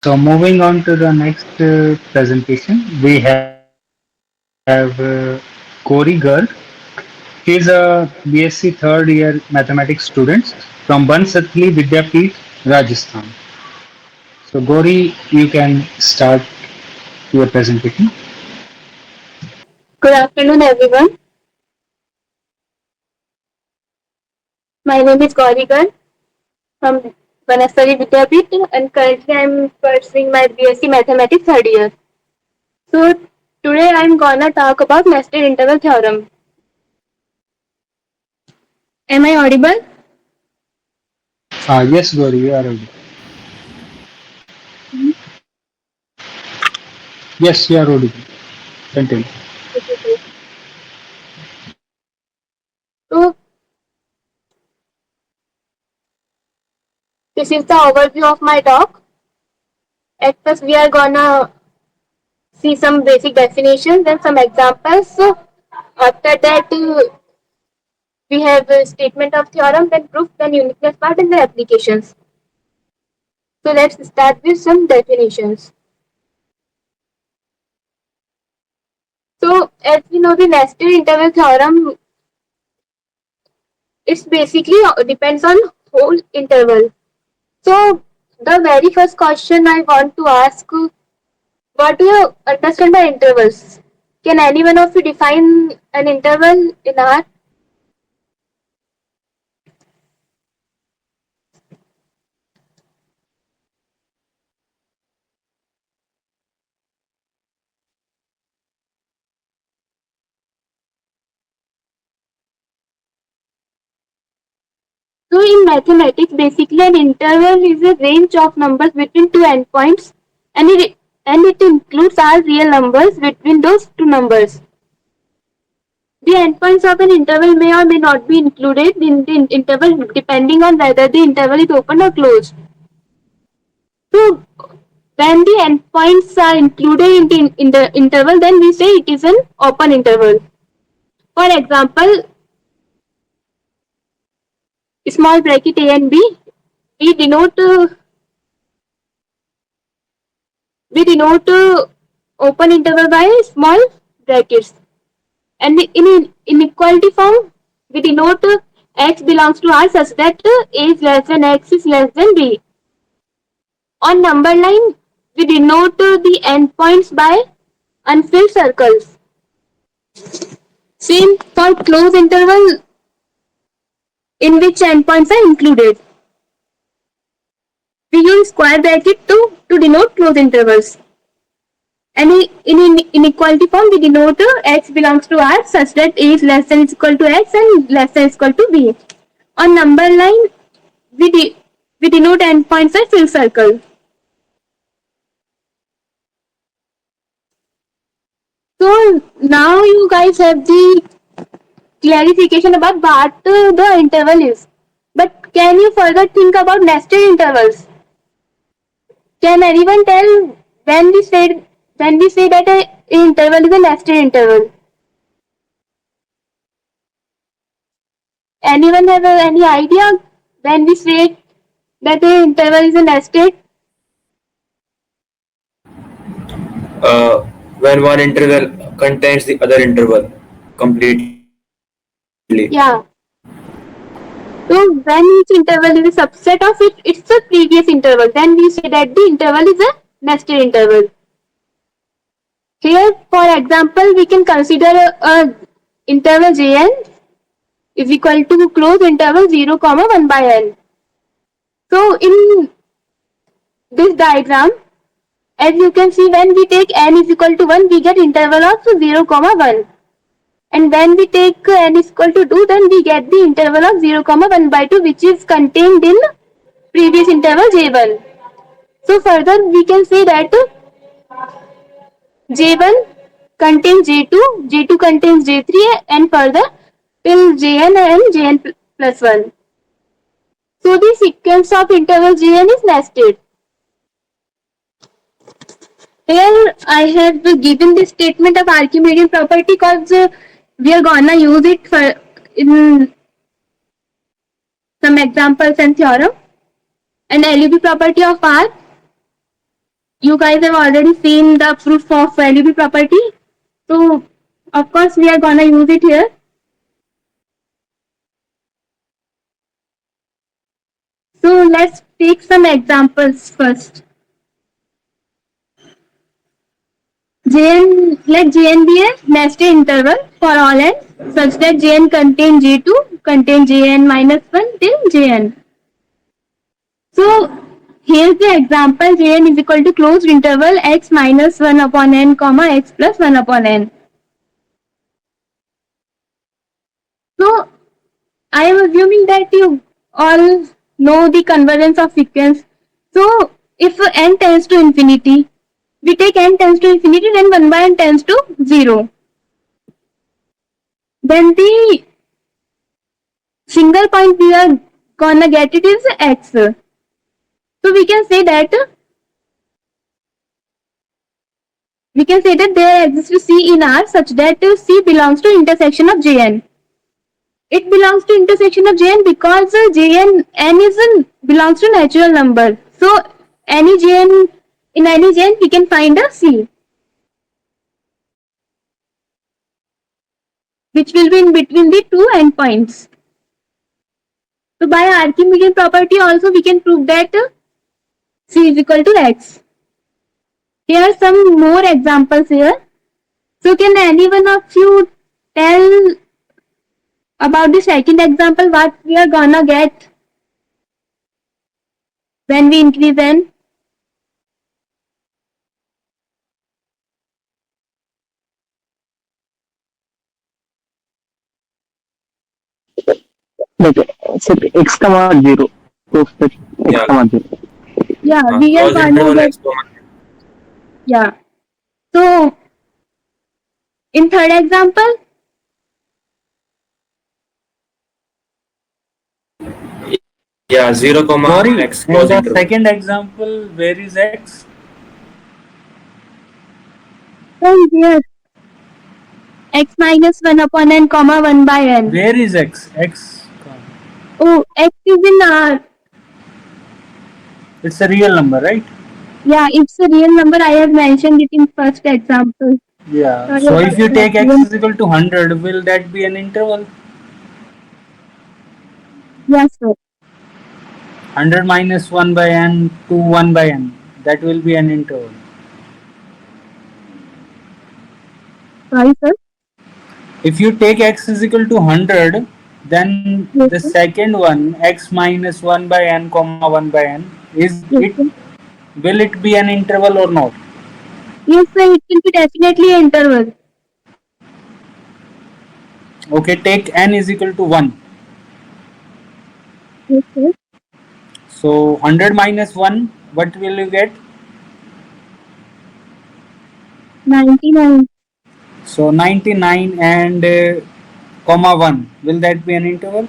So moving on to the next presentation, we have Gauri Garg. He is a BSc third year mathematics student from Bansatli Vidyapeeth, Rajasthan. So Gauri, you can start your presentation. Good afternoon, everyone. My name is Gauri from Vanasari Vidyapeeth, and currently I am pursuing my BSc Mathematics third year. So today I am gonna talk about nested interval theorem. Am I audible? Yes, Gauri, you are ready. Yes, you are ready. Continue. So this is the overview of my talk. At first we are gonna see some basic definitions and some examples. So after that we have a statement of theorem, then proof, then uniqueness part, and the applications. So let's start with some definitions. So as we know, the nested interval theorem, it's basically depends on whole interval. So the very first question I want to ask, what do you understand by intervals? Can any one of you define an interval in R? So in mathematics, basically an interval is a range of numbers between two endpoints, and it includes all real numbers between those two numbers. The endpoints of an interval may or may not be included in the interval depending on whether the interval is open or closed. So when the endpoints are included in the interval, then we say it is an open interval. For example, small bracket a and b, we denote uh, we denote open interval by small brackets, and in inequality form we denote x belongs to R such that a is less than x is less than b. On number line, we denote the endpoints by unfilled circles. Same for closed interval in which endpoints are included. We use square bracket to denote closed intervals. And in inequality form, we denote x belongs to R such that a is less than or equal to x and less than or equal to b. On number line, we, we denote endpoints by filled circle. So now you guys have the clarification about what the interval is. But can you further think about nested intervals? Can anyone tell when we say that a interval is a nested interval? Anyone have any idea when we say that a interval is a nested? When one interval contains the other interval completely. Yeah. So when each interval is a subset of it, it's a previous interval. Then we say that the interval is a nested interval. Here, for example, we can consider a interval Jn is equal to closed interval 0, comma 1 by n. So in this diagram, as you can see, when we take n is equal to 1, we get interval of 0, comma 1. And when we take n is equal to 2, then we get the interval of 0, comma 1 by 2, which is contained in previous interval j1. So further, we can say that j1 contains j2, j2 contains j3, and further till jn and jn plus 1. So the sequence of interval jn is nested. Here I have given the statement of Archimedean property because we are gonna use it for in some examples and theorem. And LUB property of R. you guys have already seen the proof of valuable property. So of course we are gonna use it here. So let's take some examples first. Let Jn be a nested interval for all n such that Jn contain J2 contain Jn minus 1 till Jn. So here's the example. Jn is equal to closed interval x minus 1 upon n comma x plus 1 upon n. So I am assuming that you all know the convergence of sequence. So if n tends to infinity, we take n tends to infinity, then 1 by n tends to 0. Then the single point we are gonna get it is x. So we can say that there exists a C in R such that C belongs to intersection of Jn. It belongs to intersection of Jn because Jn belongs to natural number. So in any Jn we can find a C, which will be in between the two endpoints. So by Archimedean property also we can prove that C is equal to x. Here are some more examples here. So can any one of you tell about the second example what we are gonna get when we increase n? Okay, set x comma 0. So set x Yeah. comma 0. Yeah, we are Close gonna interval get, x comma. yeah. So in third example, Yeah, 0 comma Gauri, x in close the interval. second example, where is x? then here x minus 1 upon n comma 1 by n. Where is x? X. Oh, x is in R. It's a real number, right? Yeah, it's a real number. I have mentioned it in first example. Yeah. Sorry So about if you that. take x is equal to 100, will that be an interval? Yes, sir. 100 minus 1 by n to 1 by n. That will be an interval. Sorry, sir. If you take x is equal to 100, then Yes, the sir. second one, x minus 1 by n comma 1 by n, is Yes, it, sir. will it be an interval or not? Yes, sir. It will be definitely an interval. Okay, take n is equal to 1. Yes, sir. So 100 minus 1, what will you get? 99. So 99 and comma 1, will that be an interval?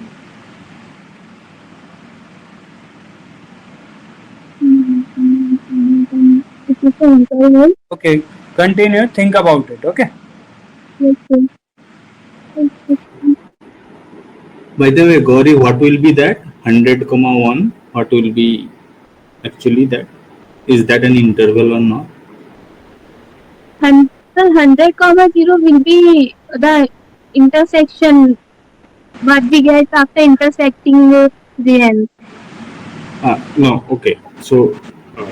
It is an interval. Okay, continue, think about it. Okay. Yes, sir. Yes, sir. By the way, Gauri, what will be that? 100 comma 1, what will be actually that? Is that an interval or not? 100 comma 0 will be the intersection what we get after intersecting the end. No, okay. So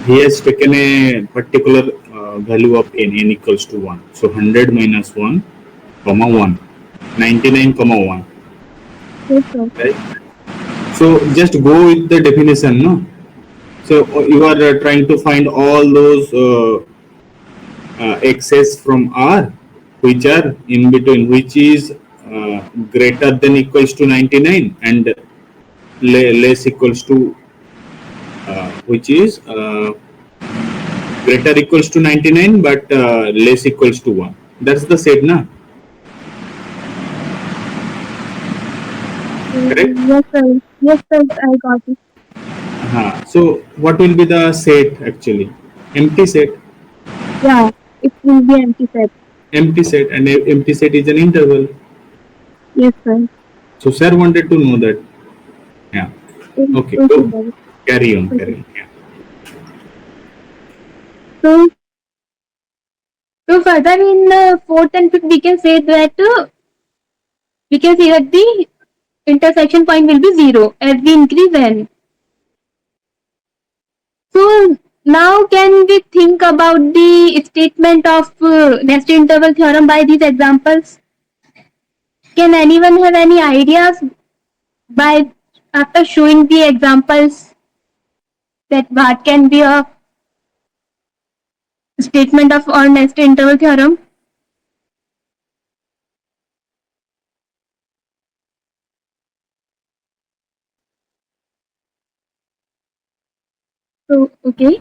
he has taken a particular value of n equals to 1. So 100 minus 1, comma 1, 99 comma 1. Yes, sir. Right? So just go with the definition, no? So you are trying to find all those x's from R which are in between, which is greater than equals to 99 and less equals to which is greater equals to 99 but less equals to 1. That's the set, na? Correct? Yes, sir. Yes, sir. I got it. So what will be the set actually? Empty set. Yeah, it will be empty set. Empty set, and empty set is an interval. Yes, sir. So sir wanted to know that. Yeah. Okay. Okay, Go. sir. Carry on. Okay. Yeah. So, so further in fourth and fifth, we can say that the intersection point will be 0 as we increase n. So now can we think about the statement of nested interval theorem by these examples? Can anyone have any ideas by after showing the examples that what can be a statement of or nested interval theorem? So okay,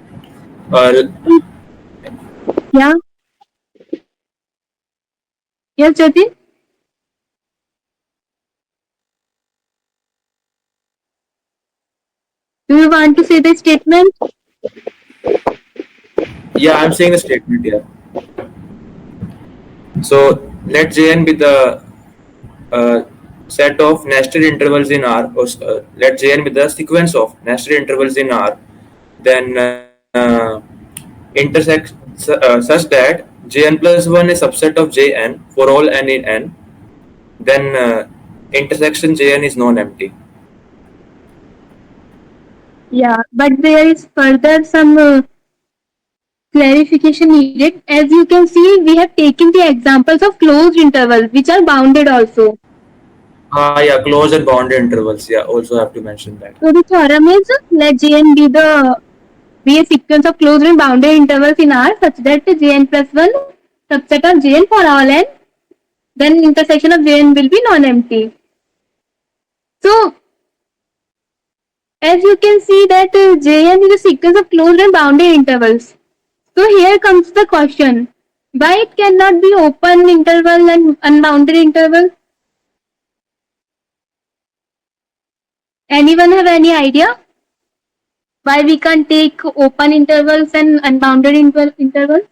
Uh, yeah, yes, Jatin. Do you want to say the statement? yeah, I'm saying the statement here. So let Jn be the uh, set of nested intervals in R, or let Jn be the sequence of nested intervals in R, then intersect such that Jn plus 1 is subset of Jn for all n in n, then intersection Jn is non-empty. Yeah, but there is further some clarification needed. As you can see, we have taken the examples of closed intervals, which are bounded also. Yeah, closed and bounded intervals. Yeah, also have to mention that. So the theorem is let Jn be a sequence of closed and bounded intervals in R such that Jn plus 1 subset of Jn for all n, then intersection of Jn will be non-empty. So as you can see that Jn is a sequence of closed and bounded intervals. So here comes the question, why it cannot be open interval and unbounded interval? Anyone have any idea why we can't take open intervals and unbounded intervals?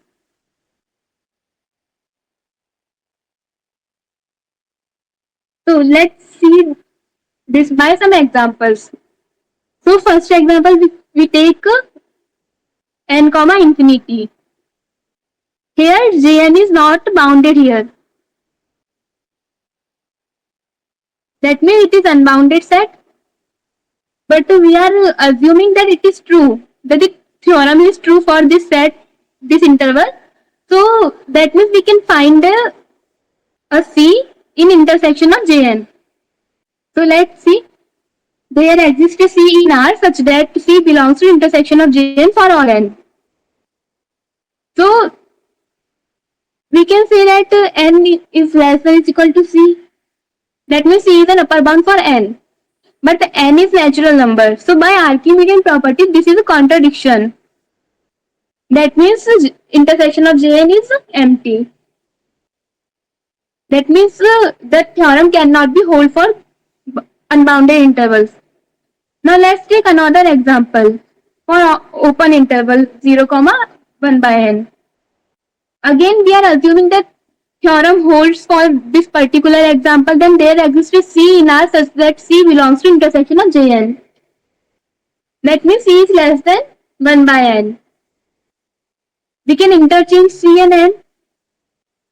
So let's see this by some examples. So first example we take n comma infinity. Here Jn is not bounded here. That means it is unbounded set. But we are assuming that it is true, that the theorem is true for this set, this interval. So that means we can find a C in intersection of Jn. So let's see. There exists a C in R such that C belongs to intersection of Jn for all n. So we can say that n is less than or is equal to C. That means C is an upper bound for n. But n is natural number. So by Archimedean property, this is a contradiction. That means intersection of Jn is empty. That means the theorem cannot be whole for unbounded intervals. Now let's take another example for open interval 0, 1 by n. Again, we are assuming that theorem holds for this particular example, then there exists a C in R such that C belongs to intersection of Jn. That means C is less than 1 by n. We can interchange C and n.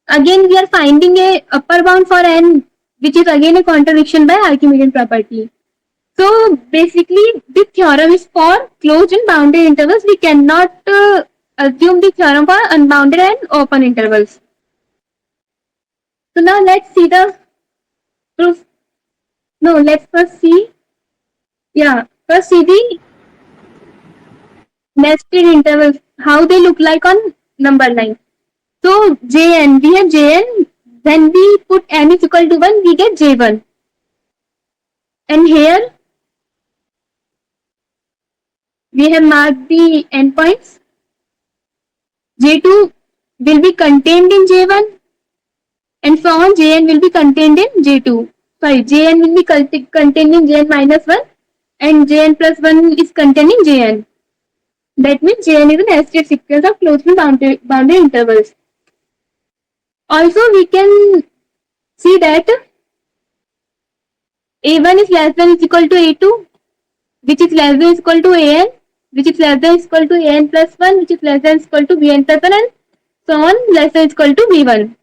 Again, we are finding a upper bound for n, which is again a contradiction by Archimedean property. So basically, the theorem is for closed and bounded intervals. We cannot assume the theorem for unbounded and open intervals. So now let's see the proof. No, let's first see. Yeah, first see the nested intervals, how they look like on number line. So Jn, we have Jn, when we put n is equal to 1, we get J1. And here we have marked the endpoints. J2 will be contained in J1 and so on. Jn will be contained in J2. Sorry, Jn will be contained in Jn minus 1 and Jn plus 1 is contained in Jn. That means Jn is a nested sequence of closely bounded intervals. Also, we can see that A1 is less than or is equal to A2, which is less than or is equal to An, which is less than equal to an plus 1, which is less than equal to bn plus 1, and so on, less than equal to b1.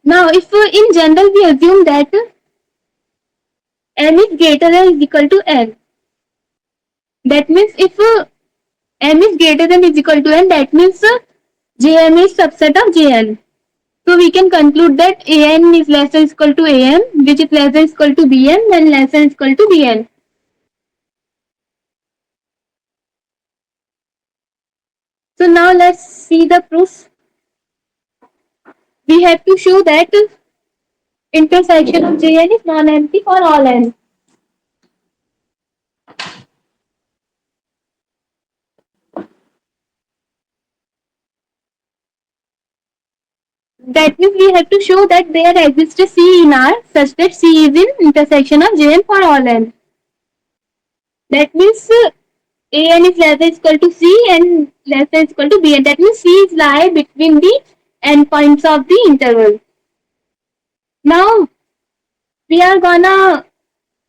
Now, if in general we assume that m is greater than or equal to n, that means if m is greater than or equal to n, that means Jm is subset of Jn. So we can conclude that An is less than or equal to Am, which is less than or equal to Bn, and less than or equal to Bn. So now let's see the proof. We have to show that intersection of Jn is non-empty for all n. That means we have to show that there exists a C in R such that C is in intersection of Jn for all n. That means An is less than equal to C and less than equal to Bn. That means C is lie between the endpoints of the interval. Now we are gonna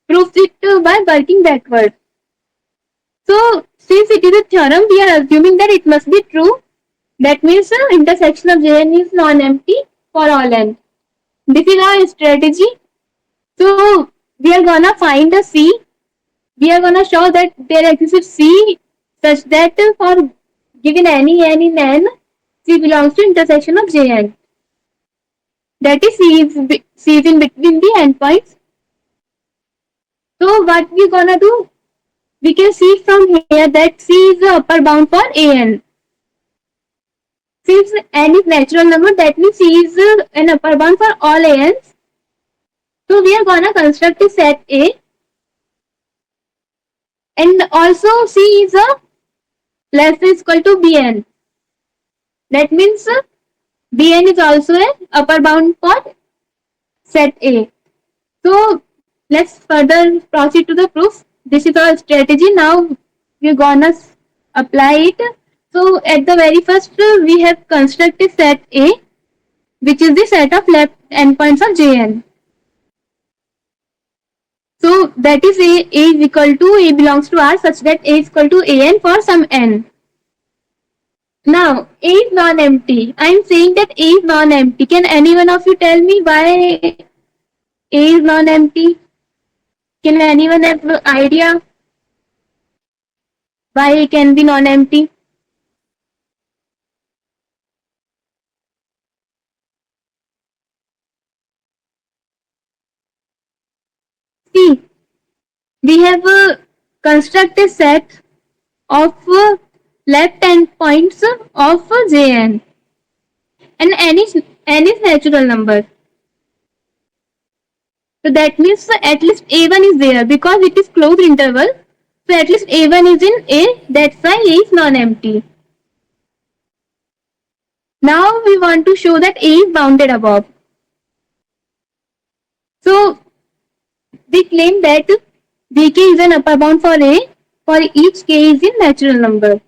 prove it by working backward. So since it is a theorem, we are assuming that it must be true. That means intersection of Jn is non-empty for all n. This is our strategy. So we are gonna find a C. We are gonna show that there exists C such that for given any n in n, C belongs to intersection of Jn. That is C is in between the endpoints. So what we gonna do? We can see from here that C is the upper bound for an. Since n is natural number, that means C is an upper bound for all ans. So we are gonna construct a set A, and also C is a less than equal to Bn. That means Bn is also an upper bound for set A. So let's further proceed to the proof. This is our strategy. Now we're gonna apply it. So at the very first, we have constructed set A, which is the set of left endpoints of Jn. So that is A is equal to A belongs to R such that A is equal to An for some n. Now A is non-empty. I am saying that A is non-empty. Can anyone of you tell me why A is non-empty? Can anyone have an idea why A can be non-empty? See, we have constructed set of left endpoints of Jn, and n is natural number. So that means at least A1 is there because it is closed interval. So at least A1 is in A. That's why A is non-empty. Now we want to show that A is bounded above. So we claim that Vk is an upper bound for A for each k is in natural number.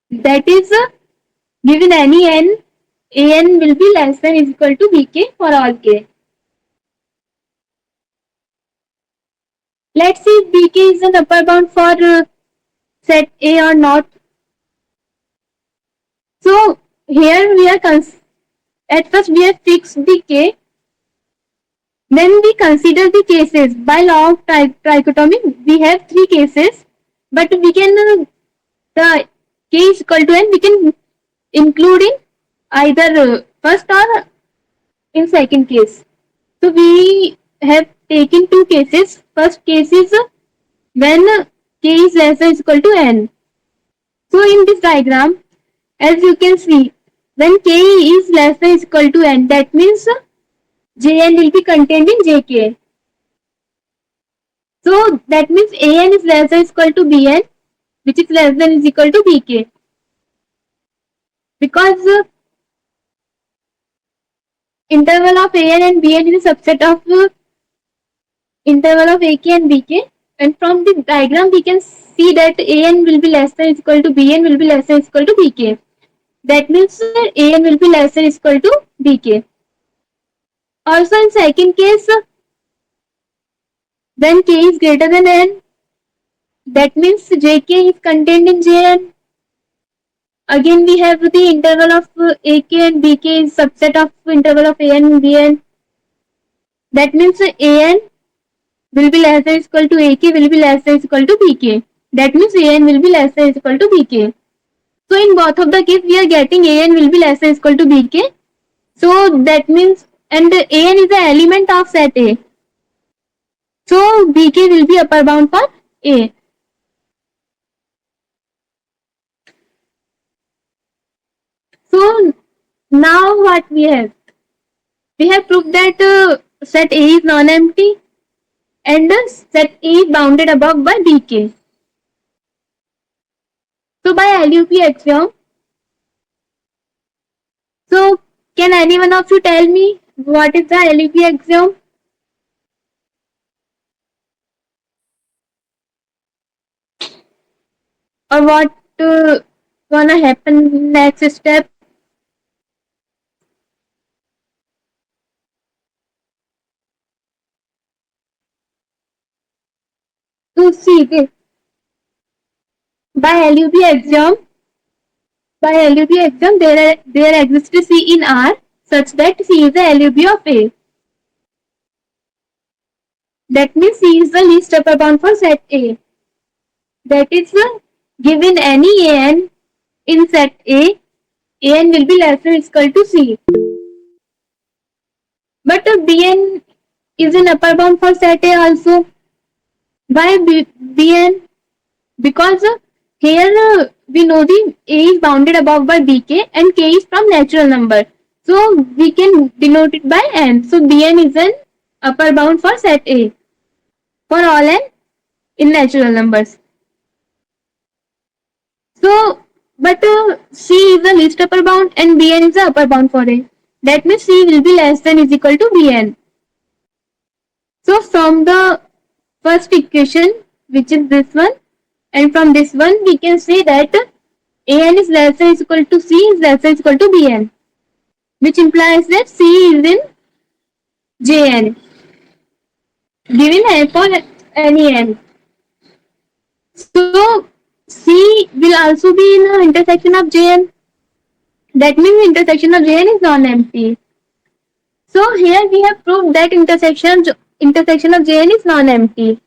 That is, given any n, An will be less than or equal to Vk for all k. Let's see if Vk is an upper bound for set A or not. So here we are at first we have fixed the k. Then we consider the cases. By law of trichotomy, we have three cases, but we can the k is equal to n. We can include in either first or in second case. So we have taken two cases. First case is when k is less than or equal to n. So in this diagram, as you can see, when k is less than or equal to n, that means Jn will be contained in Jk. So that means An is less than or equal to Bn, which is less than or equal to Bk. Because interval of An and Bn is a subset of interval of Ak and Bk, and from the diagram we can see that An will be less than or equal to Bn will be less than or equal to Bk. That means An will be less than or equal to Bk. Also in second case, when k is greater than n, That means Jk is contained in Jn. Again, we have the interval of Ak and Bk is subset of interval of An and Bn. That means An will be less than equal to Ak will be less than equal to Bk. That means An will be less than equal to Bk. So in both of the case, we are getting An will be less than equal to Bk. So that means, and An is the element of set A. So Bk will be upper bound for A. So now what we have? We have proved that set A is non-empty and set A is bounded above by Bk. So by LUP axiom, so can any one of you tell me what is the LUP axiom? Or what gonna happen next step? To see this by LUP axiom, there exists C in R such that C is the LUP of A. That means C is the least upper bound for set A. That is given any An in set A, An will be less than or equal to C. But Bn is an upper bound for set A also. Why Bn? Because here we know the A is bounded above by Bk and K is from natural number. So we can denote it by N. So Bn is an upper bound for set A for all N in natural numbers. So, but C is the least upper bound and Bn is the upper bound for A. That means C will be less than is equal to Bn. So from the first equation, which is this one, and from this one we can say that An is less than is equal to C is less than is equal to Bn, which implies that C is in Jn, given n for any n. So C will also be in the intersection of Jn. That means the intersection of Jn is non-empty. So here we have proved that intersection of Jn is non-empty.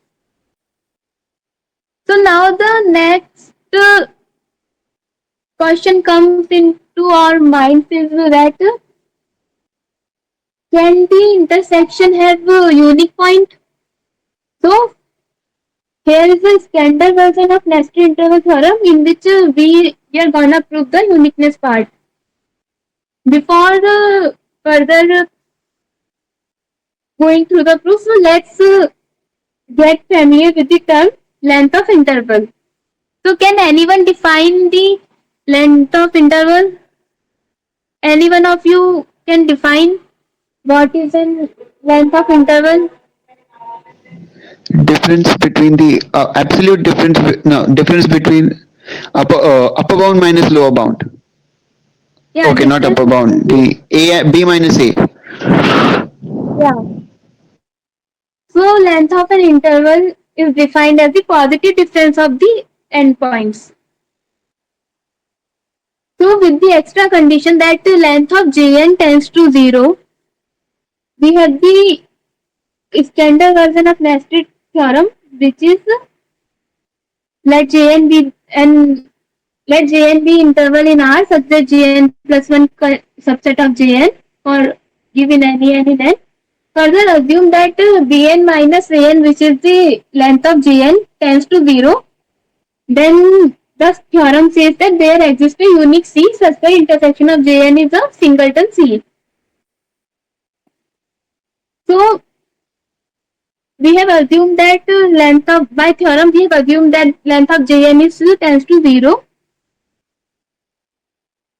So now the next question comes into our minds is that can the intersection have a unique point? So here is a standard version of nested interval theorem in which we are gonna prove the uniqueness part. Before further going through the proof, let's get familiar with the term length of interval. So can anyone define the length of interval? Any one of you can define what is a length of interval? Difference between the absolute difference no difference between upper bound minus lower bound. Yeah, Okay, not difference upper bound, between the a b minus a. yeah. So length of an interval is defined as the positive difference of the endpoints. So with the extra condition that the length of Jn tends to 0, we have the standard version of nested theorem, which is let Jn be and let Jn be interval in R such that Jn plus 1 subset of Jn or given any n in n. Further assume that Bn minus An, which is the length of Jn, tends to 0. Then the theorem says that there exists a unique C such that intersection of Jn is a singleton C. So we have assumed that length of by theorem we have assumed that length of Jn is tends to 0.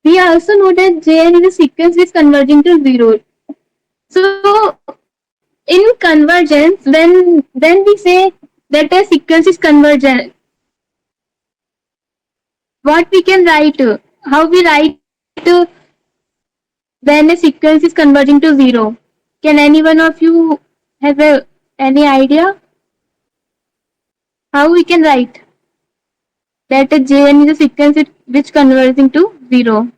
We also know that Jn is a sequence which is converging to 0. So in convergence, then we say that a sequence is convergent. What we can write? How we write when a sequence is converging to 0? Can any one of you have any idea how we can write? that Jn is a sequence which converges into 0.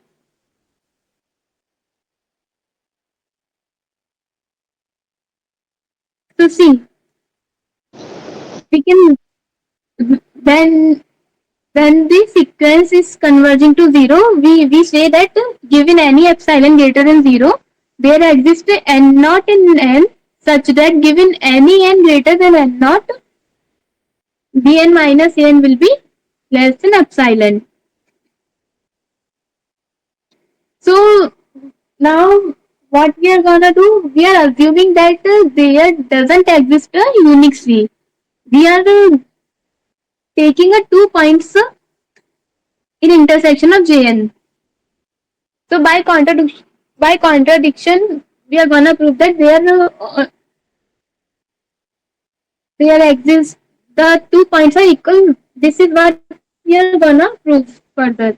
So see, we can when the sequence is converging to 0, we say that given any epsilon greater than 0, there exists a n naught in n such that given any n greater than n naught, bn minus an will be less than epsilon. So now what we are gonna do? We are assuming that there doesn't exist a unique C. We are taking a 2 points in intersection of Jn. So by contradiction, we are gonna prove that there exists the 2 points are equal. This is what we are gonna prove further.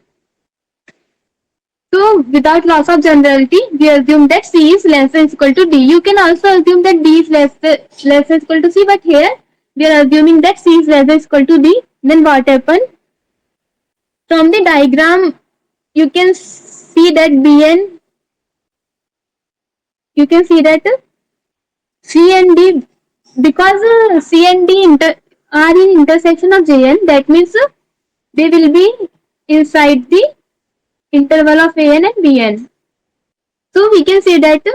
So without loss of generality, we assume that C is less than equal to D. You can also assume that D is less than equal to C, but here we are assuming that C is less than equal to D. Then what happened? From the diagram, you can see that Bn, you can see that C and D, because C and D are in intersection of Jn, that means they will be inside the interval of An and Bn. So we can say that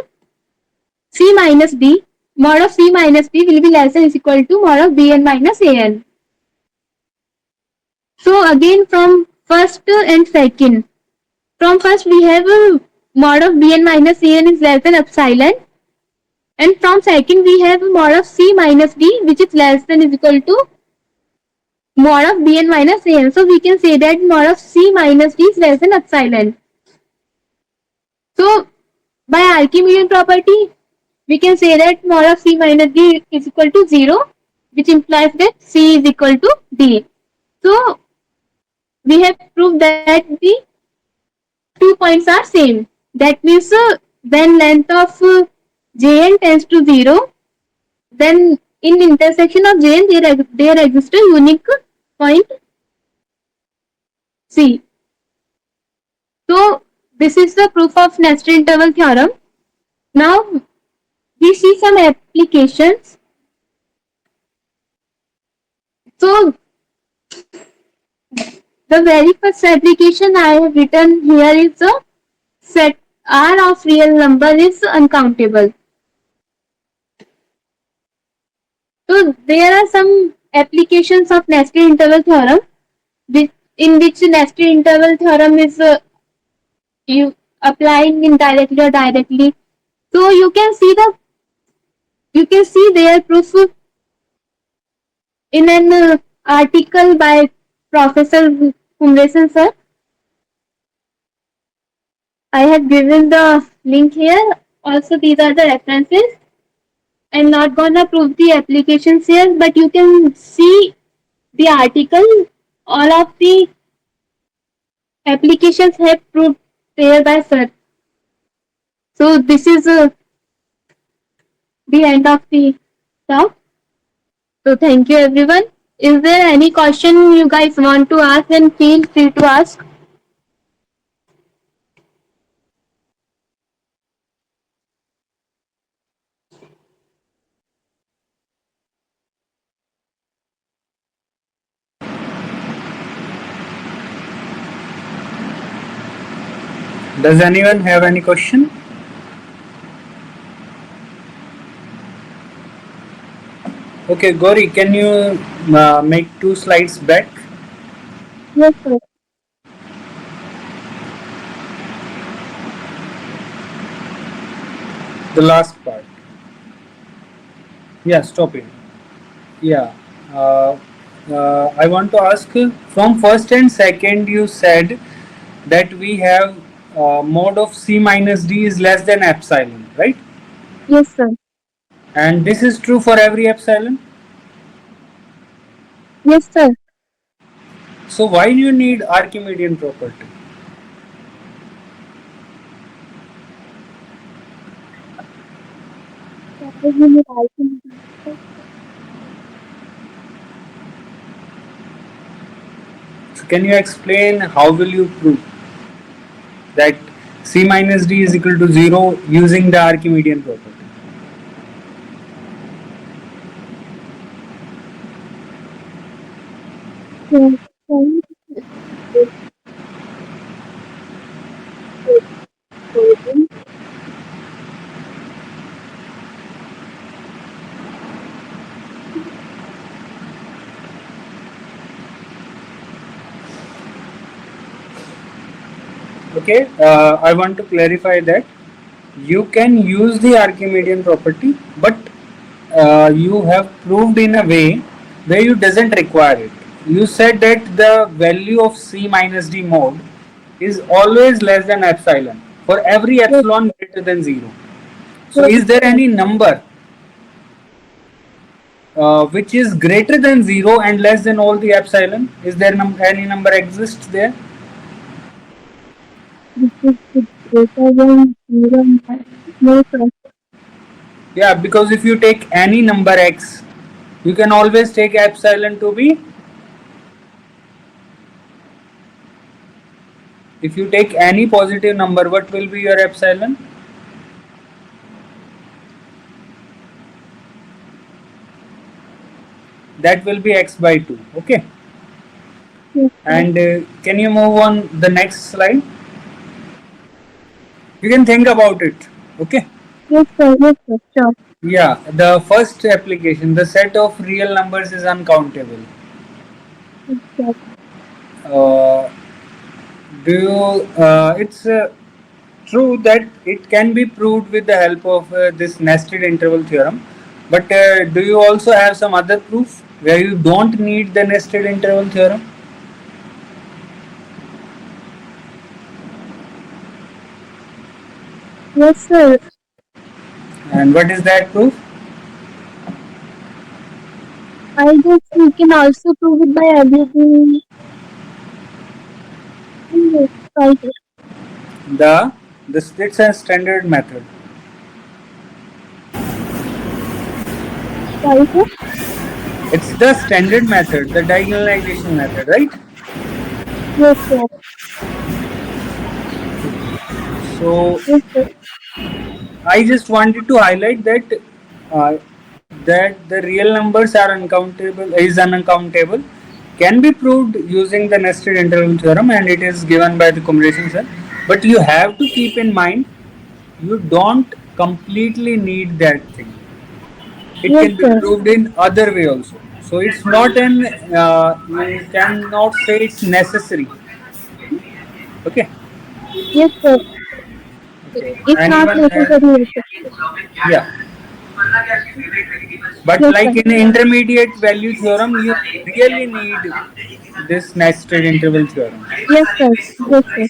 C minus D, mod of C minus D will be less than is equal to mod of Bn minus An. So again from first and second, from first we have mod of Bn minus An is less than epsilon, and from second we have mod of C minus D which is less than is equal to mod of Bn minus An. So we can say that mod of C minus D is less than epsilon. So by Archimedean property, we can say that mod of C minus D is equal to 0, which implies that C is equal to D. So we have proved that the 2 points are same. That means when length of Jn tends to 0, then in intersection of Jn there exists a unique point C. So this is the proof of nested interval theorem. Now we see some applications. So the very first application I have written here is a set R of real number is uncountable. So there are some applications of nested interval theorem, in which nested interval theorem is you applying indirectly or directly. So you can see their proof in an article by Professor Kumresan sir. I have given the link here. Also, these are the references. I'm not gonna prove the applications here, but you can see the article. All of the applications have proved there by sir. So this is the end of the talk. So thank you everyone. Is there any question you guys want to ask? Then feel free to ask. Does anyone have any question? Okay, Gauri, can you make 2 slides back? Yes, sir. The last part. Yeah, stop it. Yeah. I want to ask from first and second, you said that we have mod of C minus D is less than epsilon, right? Yes, sir. And this is true for every epsilon. Yes, sir. So why do you need Archimedean property? So can you explain how will you prove that C minus D is equal to 0 using the Archimedean property? Okay, I want to clarify that you can use the Archimedean property, but you have proved in a way where you doesn't require it. You said that the value of C minus D mode is always less than epsilon for every epsilon greater than 0. So is there any number which is greater than 0 and less than all the epsilon? Is there any number exists there? Yeah, because if you take any number x, you can always take epsilon to be. If you take any positive number, what will be your epsilon? That will be x by 2. Okay. And can you move on the next slide? You can think about it. Okay. Yes, sir. Yes, sir. Sure. Yeah, the first application, the set of real numbers is uncountable. Yes, It's true that it can be proved with the help of this nested interval theorem, but do you also have some other proof where you don't need the nested interval theorem? yes, sir. And what is that proof? I guess we can also prove it by everything. Right. The splits and standard method. Right. It's the standard method, the diagonalization method, right? Yes, sir. So Yes, sir. I just wanted to highlight that the real numbers are uncountable can be proved using the nested interval theorem, and it is given by the combination cell. But you have to keep in mind you don't completely need that thing. It Yes, can be sir. proved in other way also. So it's not you cannot say it's necessary. Okay. Yes, sir. Okay. It's And not even necessary. yeah. But Yes, like sir. in intermediate value theorem, you really need this nested interval theorem. Yes, sir. Yes, sir.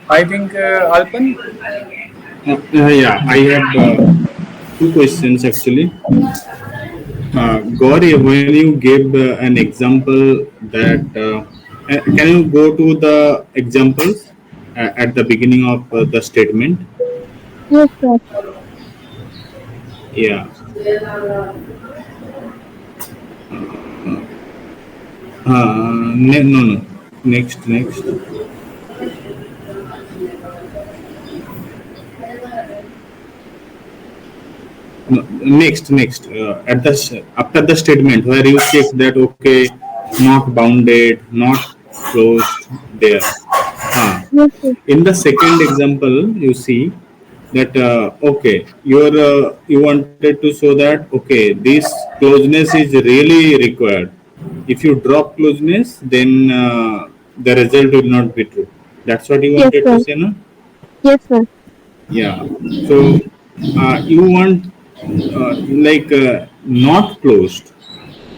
I think Alpan. Yeah, I have two questions actually. Gauri, when you gave an example that, can you go to the examples at the beginning of the statement? Yes, sir. Yeah. No. Next. No, next. At the after the statement where you check that okay, not bounded, not closed there. Yes, sir. In the second example, you see that okay, you wanted to show that okay, this closeness is really required. If you drop closeness, then the result will not be true. That's what you Yes, wanted to sir. say, no? Yes, sir. Yeah. So you want like not closed.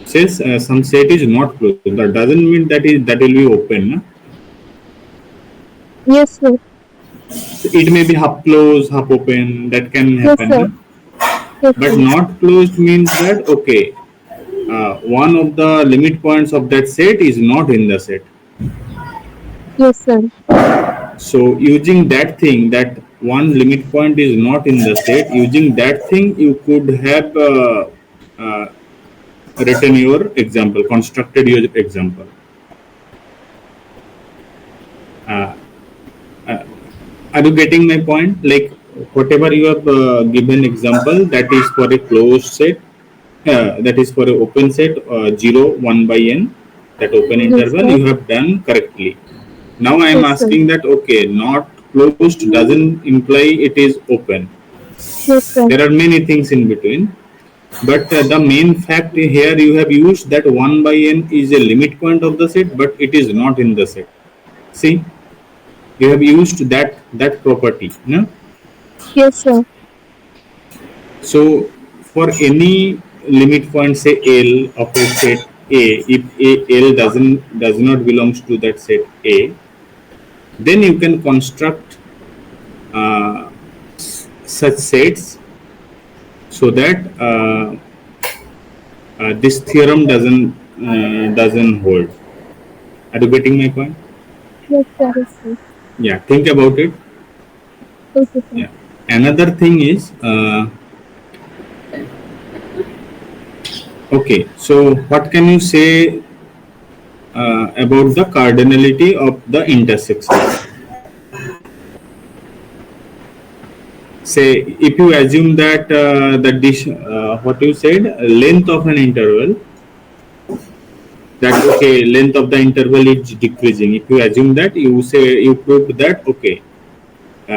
Says some set is not closed. That doesn't mean that will be open. No? Yes, sir. It may be half closed, half open. That can Yes, happen. sir. No? Yes, But sir. not closed means that okay, one of the limit points of that set is not in the set. Yes, sir. So using that thing, that one limit point is not in the set, using that thing you could have written your example, constructed your example. Are you getting my point? Like whatever you have given example, that is for a closed set, that is for an open set, 0, 1 by n, that open interval you have done correctly. Now I am asking that, okay, not closed doesn't imply it is open. There are many things in between. But the main fact here, you have used that 1 by n is a limit point of the set, but it is not in the set. See, you have used that property. No? Yes, sir. So for any limit point, say L of a set A, if L does not belongs to that set A, then you can construct such sets so that this theorem doesn't hold. Are you getting my point? Yes, sir. Yeah, think about it. Okay, sir. Yeah. Another thing is, okay, so what can you say about the cardinality of the intersection? Say, if you assume that what you said, length of an interval, that okay, length of the interval is decreasing. If you assume that, you proved that, okay,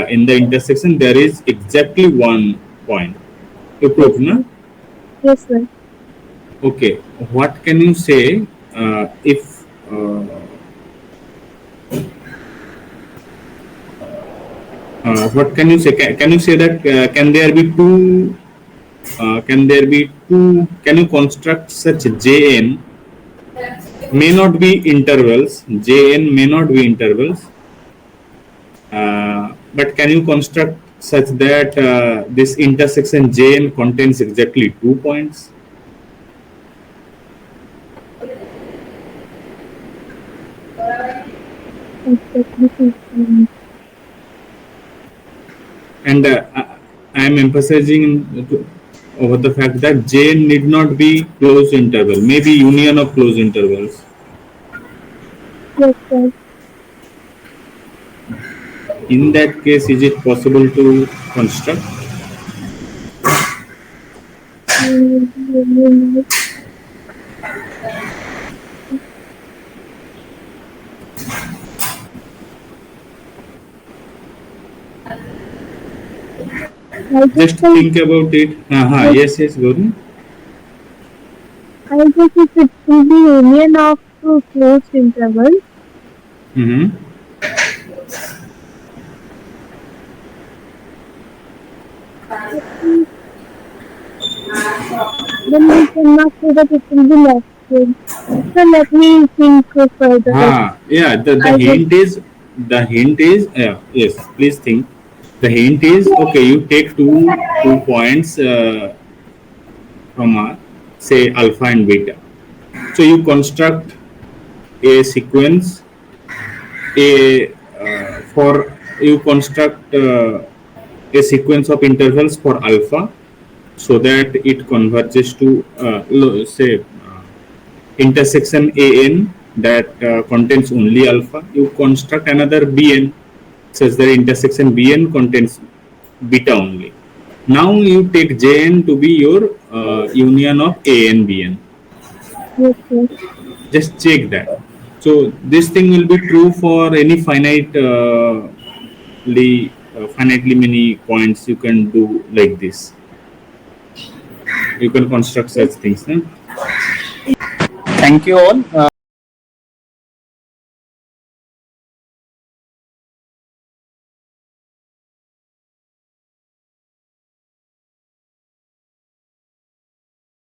in the intersection there is exactly one point. You proved, no? Yes, sir. Okay, what can you say if what can you say? Can you say that can there be two? Can you construct such Jn may not be intervals? Jn may not be intervals, but can you construct such that this intersection Jn contains exactly 2 points? And I am emphasizing over the fact that Jn need not be closed interval, maybe union of closed intervals. Yes, sir. In that case, is it possible to construct? Just think about it. Yes, Gauri. I guess if it will be union of closed intervals, Mm-hmm. then we cannot say that it will be left. So let me think further. Yeah. The hint is yes. Please think. The hint is, okay. You take two points from say alpha and beta. So you construct a sequence you construct a sequence of intervals for alpha, so that it converges to say intersection an that contains only alpha. You construct another bn such that intersection bn contains beta only. Now you take jn to be your union of a and bn. Okay. Just check that. So this thing will be true for any finitely many points. You can do like this. You can construct such things. Thank you all.